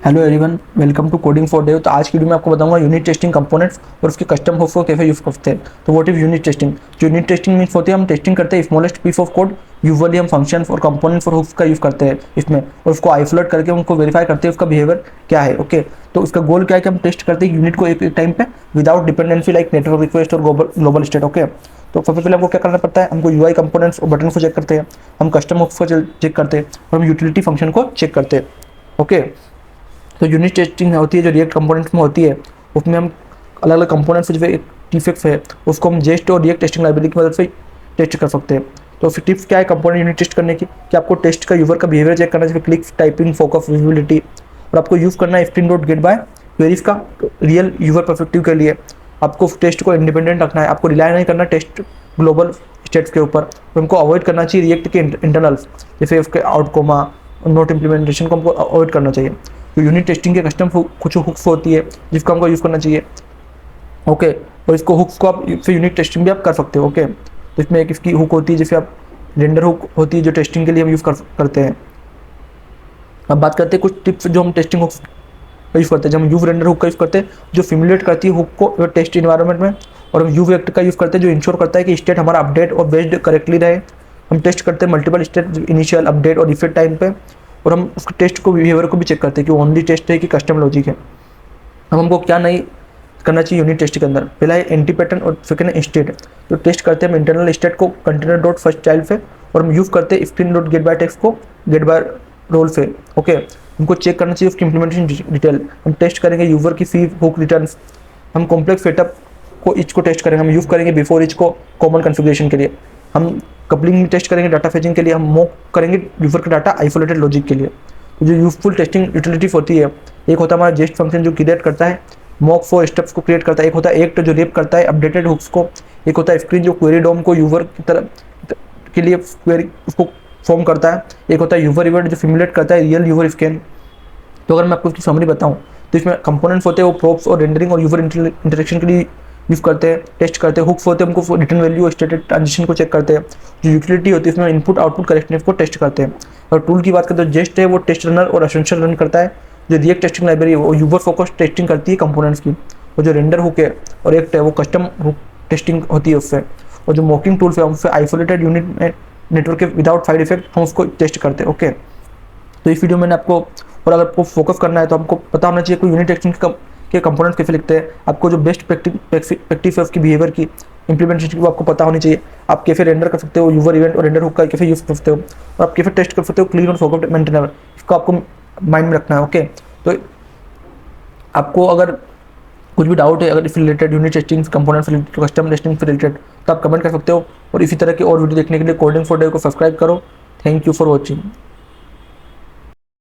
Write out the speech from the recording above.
Hello everyone, welcome to coding for dev. तो आज की वीडियो में आपको बताऊंगा यूनिट टेस्टिंग कंपोनेंट्स और उसके कस्टम हुक्स को कैसे यूज करते हैं। तो व्हाट इज यूनिट टेस्टिंग? जो यूनिट टेस्टिंग मीन्स होती है, हम टेस्टिंग करते हैं smallest piece of code. Usually हम फंक्शन और कंपोनेंट फॉर हुक्स का यूज करते हैं इसमें, और उसको आइसोलेट करके उनको वेरीफाई करते हैं उसका बिहेवियर क्या है। ओके, तो उसका गोल क्या है कि हम टेस्ट करते हैं यूनिट को एक टाइम पे without dependency like network request और ग्लोबल स्टेट। ओके, तो सबसे पहले हमको क्या करना पड़ता है, हमको यूआई कंपोनेंट्स और बटन को चेक करते हैं, हम कस्टम हुक्स को चेक करते हैं और हम यूटिलिटी फंक्शन को चेक करते हैं। ओके, तो यूनिट टेस्टिंग होती है जो रिएक्ट कंपोनेंट्स में होती है, उसमें हम अलग अलग कंपोनेंट्स जो एक टिप्स है उसको हम जेस्ट और रिएक्ट टेस्टिंग लाइब्रेरी की मदद से टेस्ट कर सकते हैं। तो फिर टिप्स क्या है कंपोनेंट यूनिट टेस्ट करने की, कि आपको टेस्ट का यूजर का बिहेवियर चेक करना चाहिए, क्लिक, टाइपिंग, फोकस, विजिबिलिटी, और आपको यूज़ करना है screen dot get by queries का रियल यूजर परस्पेक्टिव के लिए। आपको टेस्ट को इंडिपेंडेंट रखना है, आपको रिलाई नहीं करना टेस्ट ग्लोबल स्टेट्स के ऊपर, तो हमको अवॉइड करना चाहिए रिएक्ट के इंटरनल्स, जैसे उसके आउटकोमा, नोट इम्प्लीमेंटेशन को हमको अवॉइड करना चाहिए। तो यूनिट टेस्टिंग के कस्टम कुछ हुक्स होती है जिसको हमको यूज़ करना चाहिए। ओके, और इसको हुक्स को आप फिर यूनिट टेस्टिंग भी आप कर सकते हो। ओके, तो इसमें एक इसकी हुक होती है जैसे आप रेंडर हुक होती है जो टेस्टिंग के लिए हम यूज़ करते हैं। अब बात करते हैं कुछ टिप्स जो हम टेस्टिंग हुक्स का यूज़ करते हैं। जब हम यूव रेंडर हुक का यूज़ करते हैं जो सिमुलेट करती है हुक को टेस्ट इन्वायरमेंट में, और हम यूव वेक्टर का यूज़ करते हैं जो इंश्योर करता है कि स्टेट हमारा अपडेट और बेस्ड करेक्टली रहे। हम टेस्ट करते हैं मल्टीपल स्टेट, इनिशियल, अपडेट और रिफिट टाइम पे, और हम उसके टेस्ट को बिहेवियर को भी चेक करते हैं कि ओनली टेस्ट है कि कस्टम लॉजिक है। अब हमको क्या नहीं करना चाहिए यूनिट टेस्ट के अंदर, पहला है एंटी पैटर्न और सेकंड है स्टेट। तो टेस्ट करते हैं हम इंटरनल स्टेट को कंटेनर डॉट फर्स्ट चाइल्ड पे, और हम यूज़ करते हैं screen dot get by text को गेट बाय रोल पे। ओके, हमको चेक करना चाहिए उसकी इंप्लीमेंटेशन डिटेल। हम टेस्ट करेंगे यूजर की फी, हुक, रिटर्न। हम कॉम्प्लेक्स सेटअप को इच को टेस्ट करेंगे, हम यूज़ करेंगे बिफोर इच को कॉमन कन्फिग्रेशन के लिए। हम कपलिंग टेस्ट करेंगे डाटा फेचिंग के लिए, हम मॉक करेंगे यूजर का डाटा आइसोलेटेड लॉजिक के लिए। तो जो यूजफुल टेस्टिंग यूटिलिटीज होती है, एक होता है हमारा जेस्ट फंक्शन जो क्रिएट करता है मॉक फॉर स्टेप्स को क्रिएट करता है, एक होता है एक्ट जो रेप करता है अपडेटेड हुक्स को, एक होता है स्क्रीन जो क्वेरी डॉम को यूजर की तरह के लिए क्वेरी उसको फॉर्म करता है, एक होता है यूजर इवेंट जो सिमुलेट करता है रियल यूजर स्कैन। तो अगर मैं आपको इसकी समरी बताऊं तो इसमें कंपोनेंट्स होते हैं वो प्रोप्स और रेंडरिंग और यूजर इंटरेक्शन के लिए यूज़ करते हैं, टेस्ट करते हैं। हुक्स होते हैं हमको रिटर्न वैल्यू और स्टेटेड ट्रांजिशन को चेक करते हैं। जो यूटिलिटी होती है इसमें इनपुट आउटपुट करेक्टनेस को टेस्ट करते हैं। और टूल की बात करें तो जेस्ट है वो टेस्ट रनर और एसेंशियल रन करता है। जो रिएक्ट टेस्टिंग लाइब्रेरी है वो यूजर फोकस टेस्टिंग करती है कंपोनेंट्स की, और जो रेंडर हुक है और एक्ट है वो कस्टम हुक टेस्टिंग होती है उससे। और जो मॉकिंग टूल है उससे आइसोलेटेड यूनिट में नेटवर्क के विदाउट साइड इफेक्ट हम उसको टेस्ट करते हैं। ओके, तो इस वीडियो में मैंने आपको, और अगर आपको फोकस करना है तो हमको पता होना चाहिए कोई यूनिट टेस्टिंग के कंपोनेंट्स कैसे लिखते हैं। आपको जो बेस्ट प्रैक्टिस है उसकी बिहेवियर की इंप्लीमेंटेशन की वो आपको पता होनी चाहिए। आप कैसे रेंडर कर सकते हो यूजर इवेंट और रेंडर हुक का कैसे यूज़ कर सकते हो, और आप कैसे टेस्ट कर सकते हो क्लीन और फोकस मेंटेनर, इसको आपको माइंड में रखना है। ओके, तो आपको अगर कुछ भी डाउट है अगर इस रिलेटेड यूनिट टेस्टिंग कंपोनेंट से रिलेटेड, कस्टम टेस्टिंग से रिलेटेड, तो आप कमेंट कर सकते हो। और इसी तरह की और वीडियो देखने के लिए कोडिंग फॉर डेव को सब्सक्राइब करो। Thank you for watching.